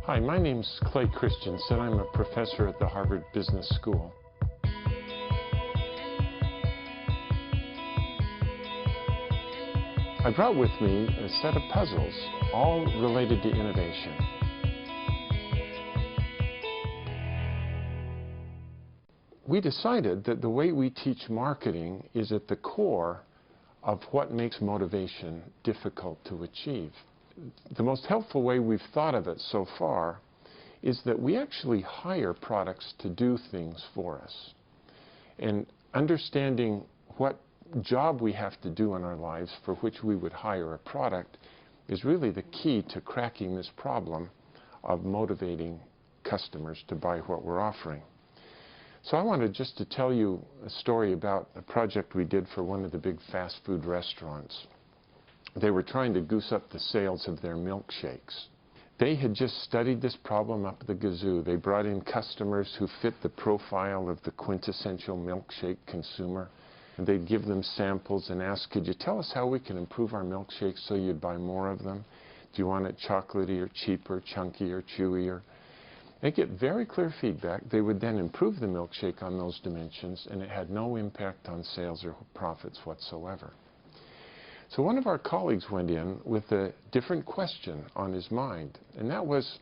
Hi, my name's Clay Christensen. I'm a professor at the Harvard Business School. I brought with me a set of puzzles, all related to innovation. We decided that the way we teach marketing is at the core of what makes motivation difficult to achieve. The most helpful way we've thought of it so far is that we actually hire products to do things for us. And understanding what job we have to do in our lives for which we would hire a product is really the key to cracking this problem of motivating customers to buy what we're offering. So I wanted just to tell you a story about a project we did for one of the big fast food restaurants. They were trying to goose up the sales of their milkshakes. They had just studied this problem up the gazoo. They brought in customers who fit the profile of the quintessential milkshake consumer. And they'd give them samples and ask, could you tell us how we can improve our milkshakes so you'd buy more of them? Do you want it chocolatey or cheaper, chunky or chewier? They get very clear feedback. They would then improve the milkshake on those dimensions, and it had no impact on sales or profits whatsoever. So one of our colleagues went in with a different question on his mind, and that was,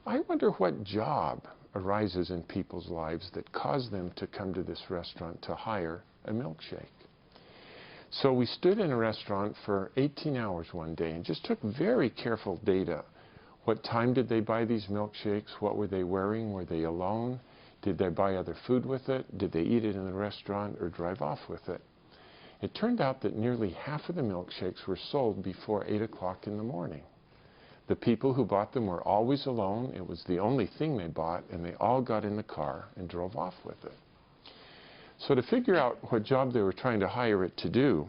I wonder what job arises in people's lives that cause them to come to this restaurant to hire a milkshake. So we stood in a restaurant for 18 hours one day and just took very careful data. What time did they buy these milkshakes? What were they wearing? Were they alone? Did they buy other food with it? Did they eat it in the restaurant or drive off with it? It turned out that nearly half of the milkshakes were sold before 8 o'clock in the morning. The people who bought them were always alone. It was the only thing they bought, and they all got in the car and drove off with it. So to figure out what job they were trying to hire it to do,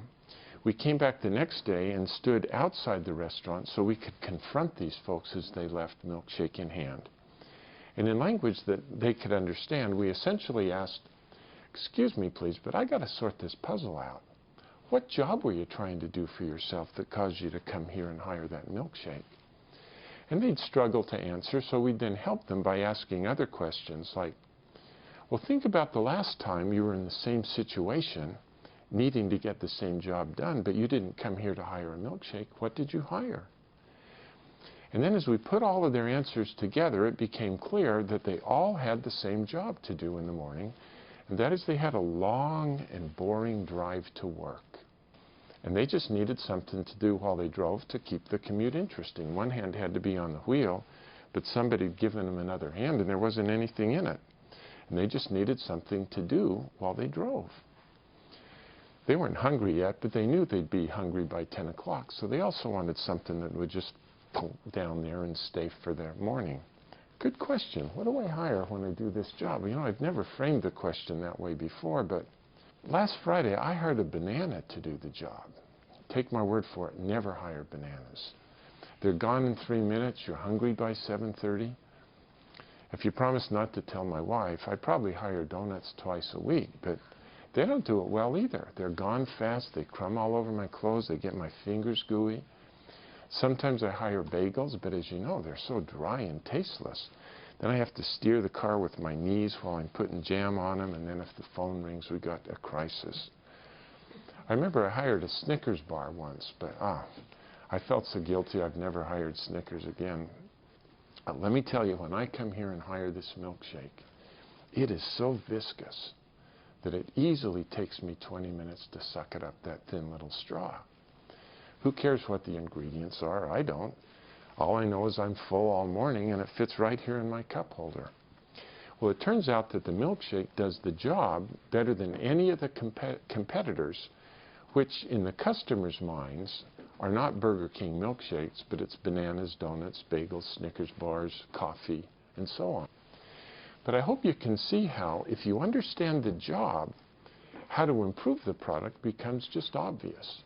we came back the next day and stood outside the restaurant so we could confront these folks as they left, milkshake in hand. And in language that they could understand, we essentially asked, excuse me please, but I got to sort this puzzle out. What job were you trying to do for yourself that caused you to come here and hire that milkshake? And they'd struggle to answer, so we'd then help them by asking other questions like, well, think about the last time you were in the same situation, needing to get the same job done, but you didn't come here to hire a milkshake. What did you hire? And then as we put all of their answers together, it became clear that they all had the same job to do in the morning, and that is they had a long and boring drive to work. And they just needed something to do while they drove to keep the commute interesting. One hand had to be on the wheel, but somebody had given them another hand, and there wasn't anything in it. And they just needed something to do while they drove. They weren't hungry yet, but they knew they'd be hungry by 10 o'clock, so they also wanted something that would just pull down there and stay for their morning. Good question. What do I hire when I do this job? You know, I've never framed the question that way before, but last Friday I hired a banana to do the job. Take my word for it, never hire bananas. They're gone in 3 minutes, you're hungry by 7:30. If you promise not to tell my wife, I probably hire donuts twice a week, but they don't do it well either. They're gone fast, they crumb all over my clothes, they get my fingers gooey. Sometimes I hire bagels, but as you know, they're so dry and tasteless. Then I have to steer the car with my knees while I'm putting jam on them, and then if the phone rings, we got a crisis. I remember I hired a Snickers bar once, but I felt so guilty I've never hired Snickers again. Let me tell you, when I come here and hire this milkshake, it is so viscous that it easily takes me 20 minutes to suck it up that thin little straw. Who cares what the ingredients are? I don't. All I know is I'm full all morning and it fits right here in my cup holder. Well, it turns out that the milkshake does the job better than any of the competitors, which in the customer's minds are not Burger King milkshakes, but it's bananas, donuts, bagels, Snickers bars, coffee, and so on. But I hope you can see how, if you understand the job, how to improve the product becomes just obvious.